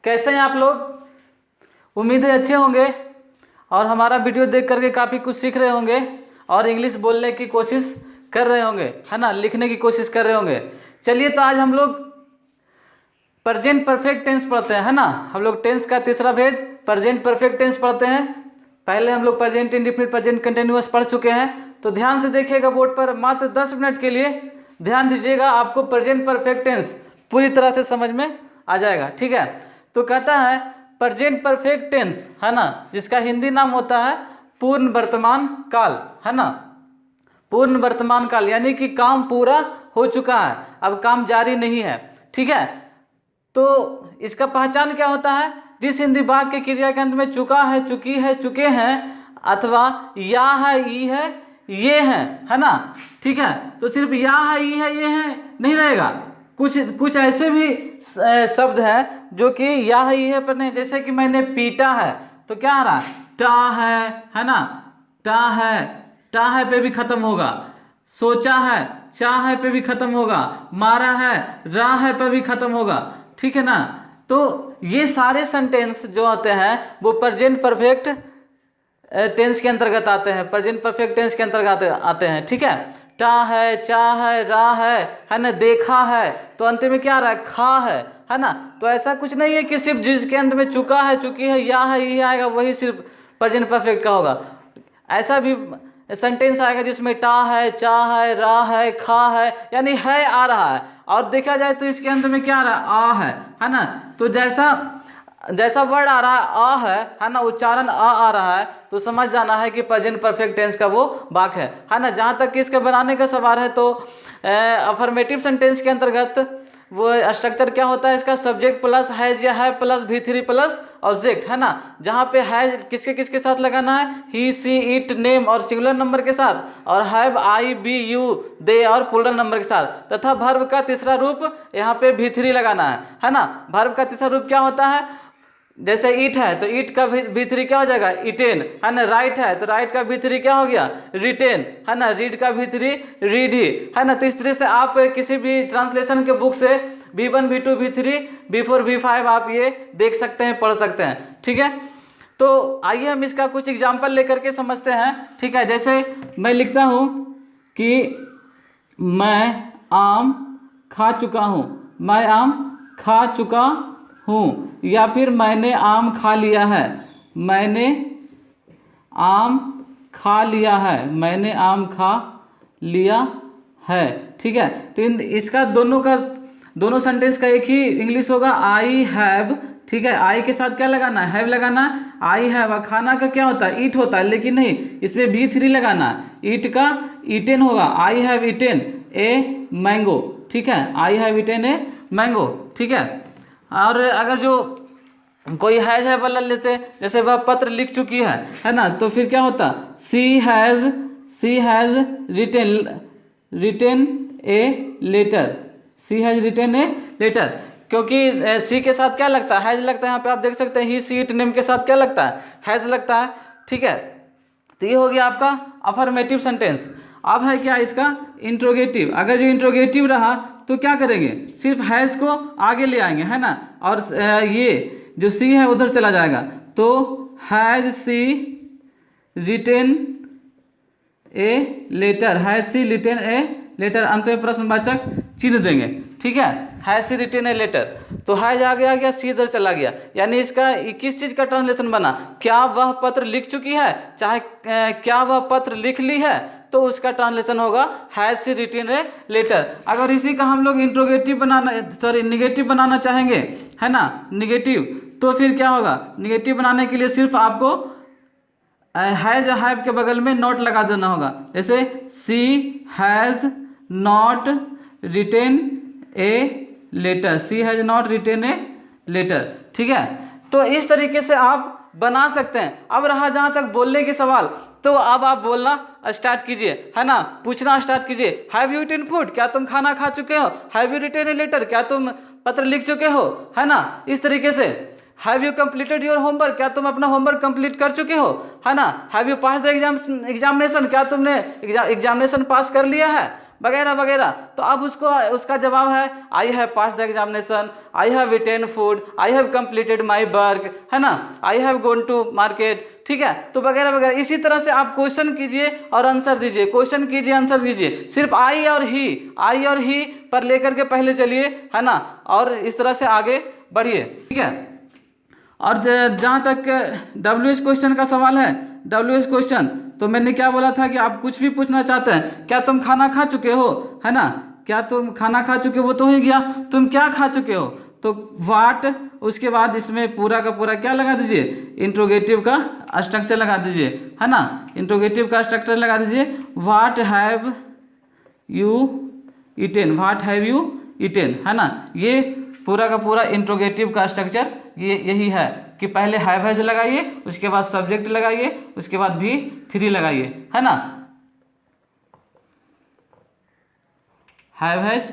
कैसे हैं आप लोग? उम्मीद है अच्छे होंगे और हमारा वीडियो देख करके काफ़ी कुछ सीख रहे होंगे और इंग्लिश बोलने की कोशिश कर रहे होंगे, है ना, लिखने की कोशिश कर रहे होंगे। चलिए तो आज हम लोग प्रेजेंट परफेक्ट टेंस पढ़ते हैं, है ना। हम लोग टेंस का तीसरा भेद प्रेजेंट परफेक्ट टेंस पढ़ते हैं। पहले हम लोग प्रेजेंट इंडेफिनिट, प्रेजेंट कंटिन्यूअस पढ़ चुके हैं। तो ध्यान से देखिएगा बोर्ड पर, मात्र 10 मिनट के लिए ध्यान दीजिएगा, आपको प्रेजेंट परफेक्ट टेंस पूरी तरह से समझ में आ जाएगा, ठीक है। तो कहता है प्रेजेंट परफेक्ट टेंस, है ना, जिसका हिंदी नाम होता है पूर्ण वर्तमान काल, है ना। पूर्ण वर्तमान काल यानी कि काम पूरा हो चुका है, अब काम जारी नहीं है, ठीक है। तो इसका पहचान क्या होता है? जिस हिंदी वाक्य के क्रिया के अंत में चुका है, चुकी है, चुके हैं अथवा या है, ई है, ये है ना, ठीक है। तो सिर्फ या है, ई है, ये है नहीं रहेगा, कुछ ऐसे भी शब्द हैं जो कि या है, ई है पर नहीं। जैसे कि मैंने पीटा है तो क्या आ रहा है? टा है ना, टा है पे भी खत्म होगा। सोचा है, चाह है पे भी खत्म होगा। मारा है, रा है पे भी खत्म होगा, ठीक है ना। तो ये सारे सेंटेंस जो होते हैं वो प्रेजेंट परफेक्ट टेंस के अंतर्गत आते हैं, प्रेजेंट परफेक्ट टेंस के अंतर्गत आते हैं, ठीक है। टा है, चा है, रा है ना, देखा है, तो अंत में क्या आ रहा है? खा है ना। तो ऐसा कुछ नहीं है कि सिर्फ जिसके अंत में चुका है, चुकी है, या है, ये आएगा वही सिर्फ प्रेजेंट परफेक्ट का होगा। ऐसा भी सेंटेंस आएगा जिसमें टा है, चा है, रा है, खा है, यानी है आ रहा है। और देखा जाए तो इसके अंत में क्या आ रहा है? आ है ना। तो जैसा वर्ड आ रहा है, है ना, उच्चारण आ रहा है, तो समझ जाना है कि प्रेजेंट परफेक्ट टेंस का वो वाक्य है ना। जहाँ तक कि इसके बनाने का सवाल है तो अफर्मेटिव सेंटेंस के अंतर्गत वो स्ट्रक्चर क्या होता है इसका? सब्जेक्ट प्लस हैज या है प्लस V3 प्लस ऑब्जेक्ट, है ना। जहाँ पे हैज किसके साथ लगाना है? ही, सी, इट, नेम और सिंगुलर नंबर के साथ, और हैव, आई, बी, यू, दे और प्लूरल नंबर के साथ, तथा वर्ब का तीसरा रूप यहाँ पे V3 लगाना है ना। वर्ब का तीसरा रूप क्या होता है? जैसे ईट है तो ईट का V3 क्या हो जाएगा? इटेन, है ना। राइट है तो राइट का V3 क्या हो गया? रिटेन, है ना। रीड का V3 रीड ही, है ना। तो इस तरह से आप किसी भी ट्रांसलेशन के बुक से V1, V2, V3, V4, V5 आप ये देख सकते हैं, पढ़ सकते हैं, ठीक है। तो आइए हम इसका कुछ एग्जाम्पल लेकर के समझते हैं, ठीक है। जैसे मैं लिखता हूँ कि मैं आम खा चुका हूँ, मैं आम खा चुका हूँ, या फिर मैंने आम खा लिया है, मैंने आम खा लिया है, मैंने आम खा लिया है, ठीक है। तो इसका दोनों सेंटेंस का एक ही इंग्लिश होगा, आई हैव, ठीक है। आई के साथ क्या लगाना है? हैव लगाना है। आई हैव, खाना का क्या होता है? ईट होता है, लेकिन नहीं, इसमें V3 लगाना है। ईट का ईटेन होगा, I have eaten a mango, ठीक है। I have eaten a mango, ठीक है। और अगर जो कोई हैज है वाला लेते, जैसे वह पत्र लिख चुकी है ना, तो फिर क्या होता? She has written a letter, she has written a letter, क्योंकि सी के साथ क्या लगता है? हैज लगता है। यहाँ पे आप देख सकते हैं ही, सी, इट, नेम के साथ क्या लगता है? हैज लगता है, ठीक है। तो ये हो गया आपका अफर्मेटिव सेंटेंस। अब है क्या इसका? इंट्रोगेटिव। अगर जो इंट्रोगेटिव रहा तो क्या करेंगे? सिर्फ हैज को आगे ले आएंगे, है ना, और ये जो सी है उधर चला जाएगा। तो has she written a letter, has she written a letter, अंत में प्रश्नवाचक चिन्ह देंगे, ठीक है। Has she written a letter, तो हैज आगे आ गया, सी इधर चला गया, यानी इसका किस चीज का ट्रांसलेशन बना? क्या वह पत्र लिख चुकी है, चाहे क्या वह पत्र लिख ली है, तो उसका ट्रांसलेशन होगा has she written a letter. अगर इसी का हम लोग इंट्रोगेटिव निगेटिव बनाना चाहेंगे, है ना, निगेटिव, तो फिर क्या होगा? निगेटिव बनाने के लिए सिर्फ आपको हैज और हैव के बगल में नॉट लगा देना होगा। जैसे she has not written a letter, she has not written a letter, ठीक है। तो इस तरीके से आप बना सकते हैं। अब रहा जहाँ तक बोलने के सवाल, तो अब आप बोलना स्टार्ट कीजिए, है ना, पूछना स्टार्ट कीजिए। हैव यू ईटन फूड, क्या तुम खाना खा चुके हो? Have you written a letter, क्या तुम पत्र लिख चुके हो, है ना। इस तरीके से have you completed your homework, क्या तुम अपना होमवर्क कंप्लीट कर चुके हो, है ना। Have you pass the examination, क्या तुमने एग्जामिनेशन पास कर लिया है, वगैरह वगैरह। तो अब उसको उसका जवाब है I have pass the examination, I have eaten food, I have completed my work, है ना, I have gone to market, ठीक है, तो वगैरह वगैरह। इसी तरह से आप क्वेश्चन कीजिए और आंसर दीजिए, क्वेश्चन कीजिए आंसर कीजिए, सिर्फ आई और ही पर लेकर के पहले चलिए, है ना, और इस तरह से आगे बढ़िए, ठीक है। और जहाँ तक WH क्वेश्चन का सवाल है, WH क्वेश्चन, तो मैंने क्या बोला था कि आप कुछ भी पूछना चाहते हैं, क्या तुम खाना खा चुके हो, है ना, क्या तुम खाना खा चुके हो, वो तो हो गया, तुम क्या खा चुके हो, तो व्हाट, उसके बाद इसमें पूरा का पूरा क्या लगा दीजिए, इंट्रोगेटिव का स्ट्रक्चर लगा दीजिए, है ना, इंट्रोगेटिव का स्ट्रक्चर लगा दीजिए, what have you eaten, what have you eaten, है ना। ये पूरा का पूरा इंट्रोगेटिव का स्ट्रक्चर ये यही है कि पहले हैव हैज लगाइए, उसके बाद सब्जेक्ट लगाइए, उसके बाद भी थ्री लगाइए, है ना, हैव हैज,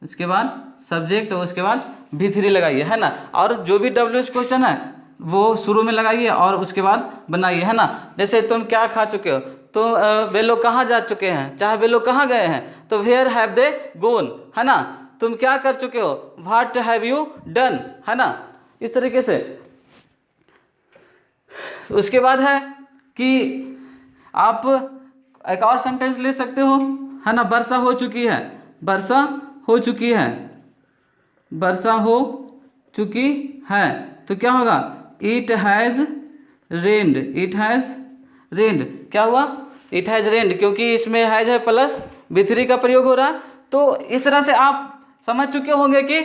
उसके बाद सब्जेक्ट, उसके बाद भी थ्री लगाइए, है ना। और जो भी WH क्वेश्चन है वो शुरू में लगाइए और उसके बाद बनाइए, है ना। जैसे तुम क्या खा चुके हो, तो वे लोग कहाँ जा चुके हैं, चाहे वे लोग कहाँ गए हैं, तो वेयर हैव दे गोन, है ना। तुम क्या कर चुके हो, व्हाट हैव यू डन, है ना, इस तरीके से। उसके बाद है कि आप एक और सेंटेंस ले सकते हो, है ना, वर्षा हो चुकी है, वर्षा हो चुकी है, वर्षा हो चुकी है, तो क्या होगा, it has rained, it has rained, क्या हुआ, इट हैज़ रेन्ड, क्योंकि इसमें हैज़ है प्लस V3 का प्रयोग हो रहा। तो इस तरह से आप समझ चुके होंगे कि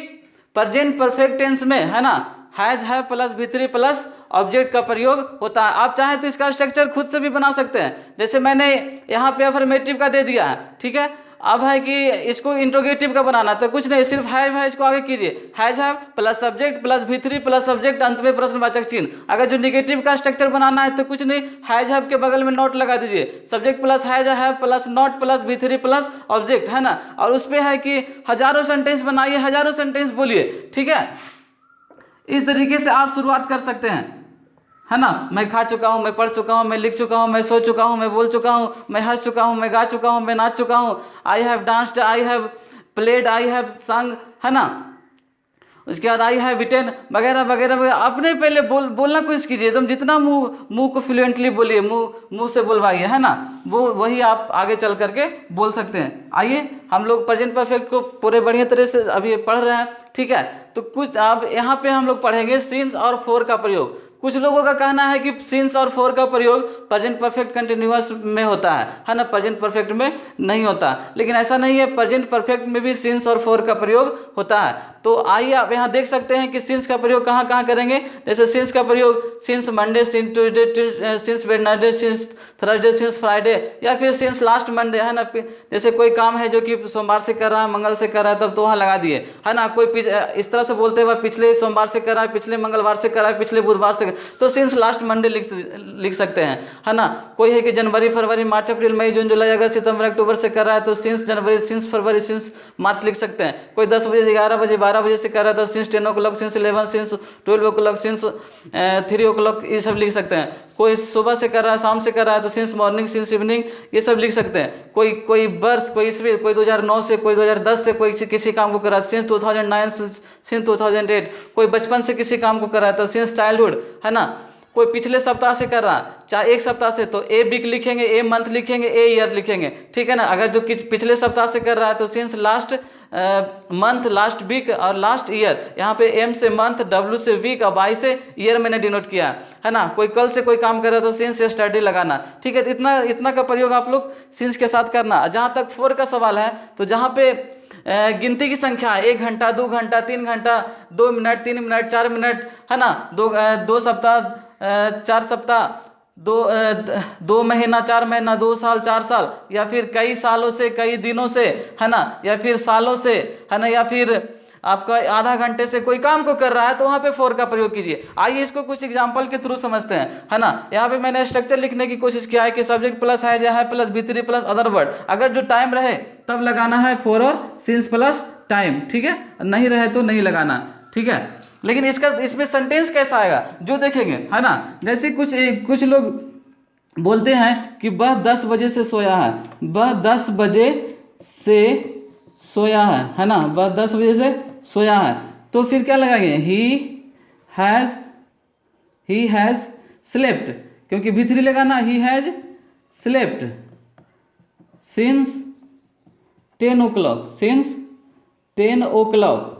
प्रेजेंट परफेक्ट टेंस में, है ना, हैज है प्लस V3 प्लस ऑब्जेक्ट का प्रयोग होता है। आप चाहें तो इसका स्ट्रक्चर खुद से भी बना सकते हैं, जैसे मैंने यहाँ पे अफर्मेटिव का दे दिया है, ठीक है। अब है कि इसको इंट्रोगेटिव का बनाना, तो कुछ नहीं, सिर्फ हैव है, इसको आगे कीजिए, has have plus subject plus V3 plus subject, अंत में प्रश्नवाचक चिन्ह। अगर जो निगेटिव का स्ट्रक्चर बनाना है तो कुछ नहीं, हैज हैव के बगल में नॉट लगा दीजिए, subject plus has have plus not plus V3 plus object, है ना। और उस पर है कि हजारों सेंटेंस बनाइए, हजारों सेंटेंस बोलिए, ठीक है। इस तरीके से आप शुरुआत कर सकते हैं, है ना। मैं खा चुका हूँ, मैं पढ़ चुका हूँ, मैं लिख चुका हूँ, मैं सो चुका हूँ, मैं बोल चुका हूँ, मैं हंस चुका हूँ, मैं गा चुका हूँ, मैं नाच चुका हूँ, I have danced, I have played, I have संग, है ना। उसके बाद आई हैव इटेन वगैरह वगैरह वगैरह। अपने पहले बोलना कोशिश कीजिए, एकदम जितना मुंह को फ्लुएंटली बोलिए, मुंह से बोलवाइए, है ना, वो वही आप आगे चल करके बोल सकते हैं। आइए हम लोग प्रेजेंट परफेक्ट को पूरे बढ़िया तरह से अभी पढ़ रहे हैं, ठीक है। तो कुछ अब यहाँ पे हम लोग पढ़ेंगे सिंस और फॉर का प्रयोग। कुछ लोगों का कहना है कि सिंस और फॉर का प्रयोग प्रेजेंट परफेक्ट कंटिन्यूअस में होता है ना, प्रेजेंट परफेक्ट में नहीं होता। लेकिन ऐसा नहीं है, प्रेजेंट परफेक्ट में भी सिंस और फॉर का प्रयोग होता है। तो आइए आप यहाँ देख सकते हैं कि सिंस का प्रयोग कहाँ कहाँ करेंगे। जैसे सिंस का प्रयोग since Monday, since Tuesday, since Wednesday, since Thursday, since Friday, या फिर सिंस लास्ट मंडे, है ना। जैसे कोई काम है जो कि सोमवार से कर रहा है, मंगल से कर रहा है, तब तो वहाँ लगा दिए, है ना। कोई इस तरह से बोलते हुए पिछले सोमवार से कर रहा है, पिछले मंगलवार से कर रहा है, पिछले बुधवार से, तो सिंस लास्ट मंडे लिख सकते हैं, है ना। कोई है कि जनवरी फरवरी मार्च अप्रैल मई जून जुलाई अगस्त सितंबर अक्टूबर से कर रहा है, तो सिंस जनवरी, सिंस फरवरी, सिंस मार्च लिख सकते हैं। कोई 10 बजे 11 बजे 12 बजे से कर रहा है, तो since 10 o'clock, since 11, since 12 o'clock, since 3 o'clock, ये सब लिख सकते हैं। कोई सुबह से कर रहा है, शाम से कर रहा है, तो सिंस मॉर्निंग, सिंस इवनिंग, ये सब लिख सकते हैं। कोई वर्ष, कोई ईस्वी, कोई 2009 से, कोई 2010 से कोई किसी काम को कर रहा है, सिंस 2009, सिंस 2008। कोई बचपन से किसी काम को कर रहा है, तो सिंस चाइल्डहुड, है ना। कोई पिछले सप्ताह से कर रहा है, चाहे एक सप्ताह से, तो ए वीक लिखेंगे, ए मंथ लिखेंगे, ए ईयर लिखेंगे, ठीक है ना। अगर जो पिछले सप्ताह से कर रहा है, तो since last month, last week और लास्ट ईयर। यहाँ पे एम से मंथ, डब्ल्यू से वीक और वाई से ईयर मैंने डिनोट किया, है ना। कोई कल से कोई काम कर रहा है, तो सिंस स्टडी लगाना, ठीक है। इतना का प्रयोग आप लोग सिंस के साथ करना। जहाँ तक फॉर का सवाल है, तो जहाँ पे गिनती की संख्या 1 घंटा, 2 घंटा, 3 घंटा, 2 मिनट, 3 मिनट, 4 मिनट, है ना, 2 सप्ताह, 4 सप्ताह, 2 महीना, 4 महीना, 2 साल, 4 साल, या फिर कई सालों से, कई दिनों से, है ना, या फिर सालों से, है ना, या फिर आपका आधा घंटे से कोई काम को कर रहा है, तो वहाँ पे फॉर का प्रयोग कीजिए। आइए इसको कुछ एग्जांपल के थ्रू समझते हैं, है ना। यहाँ पे मैंने स्ट्रक्चर लिखने की कोशिश किया है कि सब्जेक्ट प्लस है plus V3 plus other word. अगर जो टाइम रहे तब लगाना है फॉर और सिंस प्लस टाइम, ठीक है। नहीं रहे तो नहीं लगाना, ठीक है। लेकिन इसमें सेंटेंस कैसा आएगा जो देखेंगे, है ना। जैसे कुछ लोग बोलते हैं कि वह 10 बजे से सोया है, वह 10 बजे से सोया है ना, वह 10 बजे से सोया है। तो फिर क्या लगाएंगे, ही हैज़ स्लेप्ट, क्योंकि V3 लगाना, he has slept since 10 o'clock, since 10 o'clock।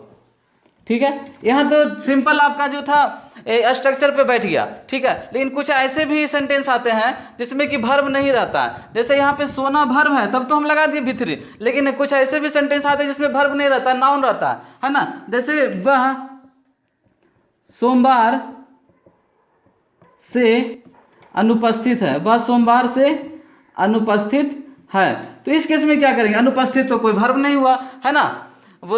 ठीक है, यहाँ तो सिंपल आपका जो था स्ट्रक्चर पे बैठ गया। ठीक है, लेकिन कुछ ऐसे भी सेंटेंस आते हैं जिसमें कि वर्ब नहीं रहता है। जैसे यहाँ पे सोना वर्ब है, तब तो हम लगा दिए V3, लेकिन कुछ ऐसे भी सेंटेंस आते हैं जिसमें वर्ब नहीं रहता, नाउन रहता है ना। जैसे वह सोमवार से अनुपस्थित है, वह सोमवार से अनुपस्थित है। तो इस केस में क्या करेंगे, अनुपस्थित तो कोई वर्ब नहीं हुआ है ना, वो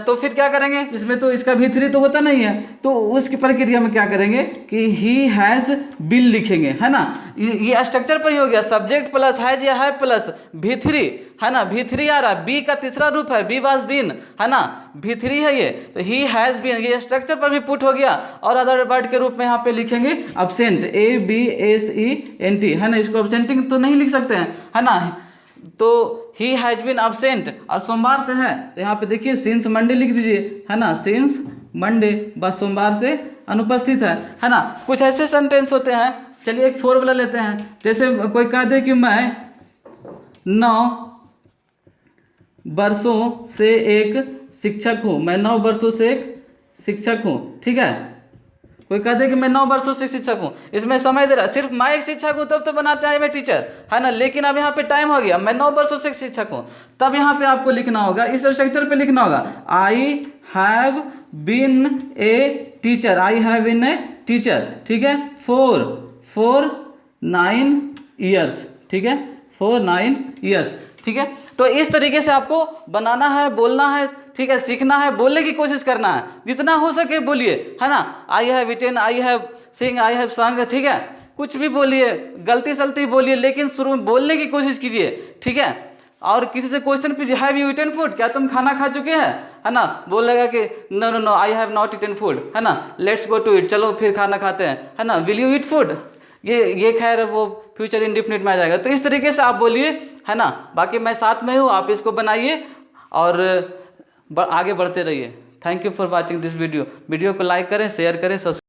तो फिर क्या करेंगे, इसमें तो इसका V3 तो होता नहीं है, तो उसकी प्रक्रिया में क्या करेंगे कि ही हैज़ बीन लिखेंगे, है ना। ये स्ट्रक्चर पर ही हो गया, सब्जेक्ट प्लस हैज या है प्लस V3, है ना। V3 आ रहा है, बी का तीसरा रूप है, बी वाज बीन, है ना, V3 है ये, तो ही हैज़ बीन, ये स्ट्रक्चर पर भी पुट हो गया। और अदर वर्ड के रूप में यहाँ पे लिखेंगे अब्सेंट, ABSENT, है ना। इसको अब्सेंटिंग तो नहीं लिख सकते हैं, है ना। तो ही हैज बीन अब्सेंट, और सोमवार से है तो यहाँ पे देखिए सिंस मंडे लिख दीजिए, है ना, सिंस मंडे, बस सोमवार से अनुपस्थित है ना। कुछ ऐसे सेंटेंस होते हैं। चलिए एक फॉर्मूला लेते हैं। जैसे कोई कह दे कि मैं 9 वर्षों से एक शिक्षक हूँ, मैं 9 वर्षों से एक शिक्षक हूँ। ठीक है, कोई कह दे कि मैं 9 वर्षों से शिक्षक हूँ, इसमें समय दे रहा, सिर्फ मैं एक शिक्षक हूँ तब तो बनाते हैं मैं टीचर, है ना। लेकिन अब यहाँ पे टाइम हो गया, मैं 9 वर्षों से शिक्षक हूँ, तब यहाँ पे आपको लिखना होगा, इस स्ट्रक्चर पे लिखना होगा, I have been a teacher, I have been a teacher. ठीक है, फॉर 9 ईयर्स। ठीक है, फॉर 9 ईयर्स। ठीक है, तो इस तरीके से आपको बनाना है, बोलना है। ठीक है, सीखना है, बोलने की कोशिश करना है, जितना हो सके बोलिए, है ना। I have eaten, I have sing, I have sung. ठीक है, कुछ भी बोलिए, गलती सलती बोलिए, लेकिन शुरू में बोलने की कोशिश कीजिए। ठीक है, और किसी से क्वेश्चन पूछिए, हैव यू इटन फूड, क्या तुम खाना खा चुके हैं, है ना। बोलेगा कि no no no, I have not eaten food, है ना, लेट्स गो टू इट, चलो फिर खाना खाते हैं, है ना। विल यू ईट फूड, ये खैर वो फ्यूचर इंडिफिनिट में आ जाएगा। तो इस तरीके से आप बोलिए, है ना। बाकी मैं साथ में हूँ, आप इसको बनाइए और आगे बढ़ते रहिए। Thank you for watching this video को लाइक करें, शेयर करें, सब्सक्राइब